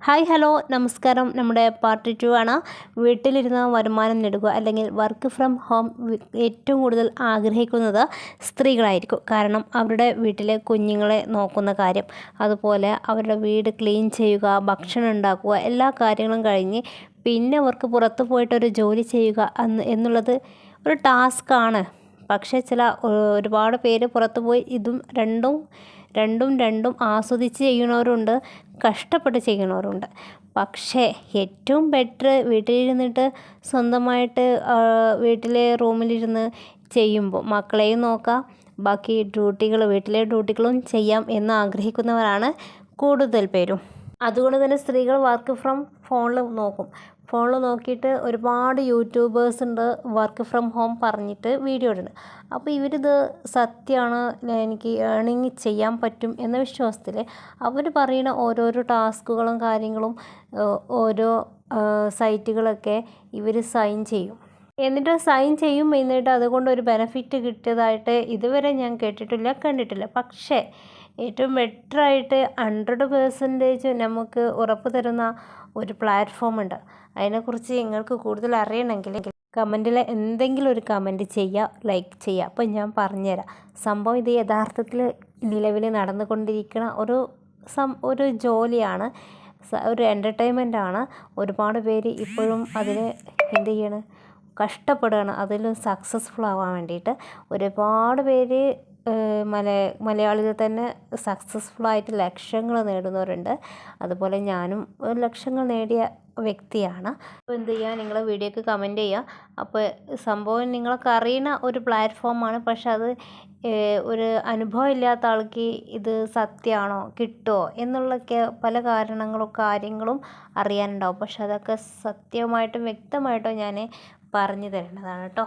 Hi hello നമസ്കാരം. നമ്മുടെ part 2 ആണ്. വീട്ടിലിരുന്ന് വരുമാനം നേടുക അല്ലെങ്കിൽ വർക്ക് ഫ്രം ഹോം ഏറ്റവും കൂടുതൽ ആഗ്രഹിക്കുന്നത് സ്ത്രീകളായിരിക്കും. കാരണം അവരുടെ വീട്ടിലെ കുഞ്ഞുങ്ങളെ നോക്കുന്ന കാര്യം, അതുപോലെ അവരുടെ വീട് ക്ലീൻ ചെയ്യുക, ഭക്ഷണം ഉണ്ടാക്കുക, എല്ലാ കാര്യങ്ങളും കഴിഞ്ഞ് പിന്നെ അവർക്ക് പുറത്ത് പോയിട്ടൊരു ജോലി ചെയ്യുക എന്നുള്ളത് ഒരു ടാസ്ക്കാണ്. പക്ഷേ ഒരുപാട് പേര് പുറത്ത് പോയി ഇതും രണ്ടും ആസ്വദിച്ച് ചെയ്യുന്നവരുണ്ട്, കഷ്ടപ്പെട്ട് ചെയ്യുന്നവരുണ്ട്. പക്ഷേ ഏറ്റവും ബെറ്റർ വീട്ടിലിരുന്നിട്ട് സ്വന്തമായിട്ട് വീട്ടിലെ റൂമിലിരുന്ന് ചെയ്യുമ്പോൾ മക്കളെയും നോക്കാം, ബാക്കി വീട്ടിലെ ഡ്യൂട്ടികളും ചെയ്യാം എന്ന് ആഗ്രഹിക്കുന്നവരാണ് കൂടുതൽ പേരും. അതുകൊണ്ട് തന്നെ സ്ത്രീകൾ വർക്ക് ഫ്രം ഫോണിൽ നോക്കിയിട്ട് ഒരുപാട് യൂട്യൂബേഴ്സ് ഉണ്ട് വർക്ക് ഫ്രം ഹോം പറഞ്ഞിട്ട് വീഡിയോ ഇടുന്നത്. അപ്പോൾ ഇവരിത് സത്യമാണ്, എനിക്ക് ഏണിങ് ചെയ്യാൻ പറ്റും എന്ന വിശ്വാസത്തിൽ അവർ പറയുന്ന ഓരോരോ ടാസ്കുകളും കാര്യങ്ങളും ഓരോ സൈറ്റുകളൊക്കെ ഇവർ സൈൻ ചെയ്യും. എന്നിട്ട് അതുകൊണ്ട് ഒരു ബെനിഫിറ്റ് കിട്ടിയതായിട്ട് ഇതുവരെ ഞാൻ കേട്ടിട്ടില്ല, കണ്ടിട്ടില്ല. പക്ഷേ ഏറ്റവും ബെറ്ററായിട്ട് 100% നമുക്ക് ഉറപ്പ് തരുന്ന ഒരു പ്ലാറ്റ്ഫോം ഉണ്ട്. അതിനെക്കുറിച്ച് നിങ്ങൾക്ക് കൂടുതൽ അറിയണമെങ്കിൽ കമൻറ്റിൽ എന്തെങ്കിലും ഒരു കമൻറ്റ് ചെയ്യുക, ലൈക്ക് ചെയ്യുക. അപ്പോൾ ഞാൻ പറഞ്ഞുതരാം. സംഭവം ഇത് യഥാർത്ഥത്തിൽ നിലവിൽ നടന്നുകൊണ്ടിരിക്കുന്ന ഒരു ജോലിയാണ്, ഒരു എൻ്റർടൈൻമെൻറ്റാണ്. ഒരുപാട് പേര് ഇപ്പോഴും അതിന് കഷ്ടപ്പെടുകയാണ് അതിൽ സക്സസ്ഫുൾ ആവാൻ വേണ്ടിയിട്ട്. ഒരുപാട് പേര് മലയാളികൾ തന്നെ സക്സസ്ഫുള്ളായിട്ട് ലക്ഷങ്ങൾ നേടുന്നവരുണ്ട്. അതുപോലെ ഞാനും ലക്ഷങ്ങൾ നേടിയ വ്യക്തിയാണ്. അപ്പോൾ എന്ത് ചെയ്യുക, നിങ്ങൾ വീഡിയോക്ക് കമൻറ്റ് ചെയ്യുക. അപ്പോൾ സംഭവം നിങ്ങൾക്ക് അറിയുന്ന ഒരു പ്ലാറ്റ്ഫോമാണ്, പക്ഷെ അത് ഒരു അനുഭവം ഇല്ലാത്ത ആൾക്ക് ഇത് സത്യമാണോ കിട്ടുമോ എന്നുള്ളൊക്കെ പല കാര്യങ്ങളും അറിയാനുണ്ടാവും. പക്ഷെ അതൊക്കെ സത്യമായിട്ടും വ്യക്തമായിട്ടും ഞാൻ പറഞ്ഞു തരേണ്ടതാണ് കേട്ടോ.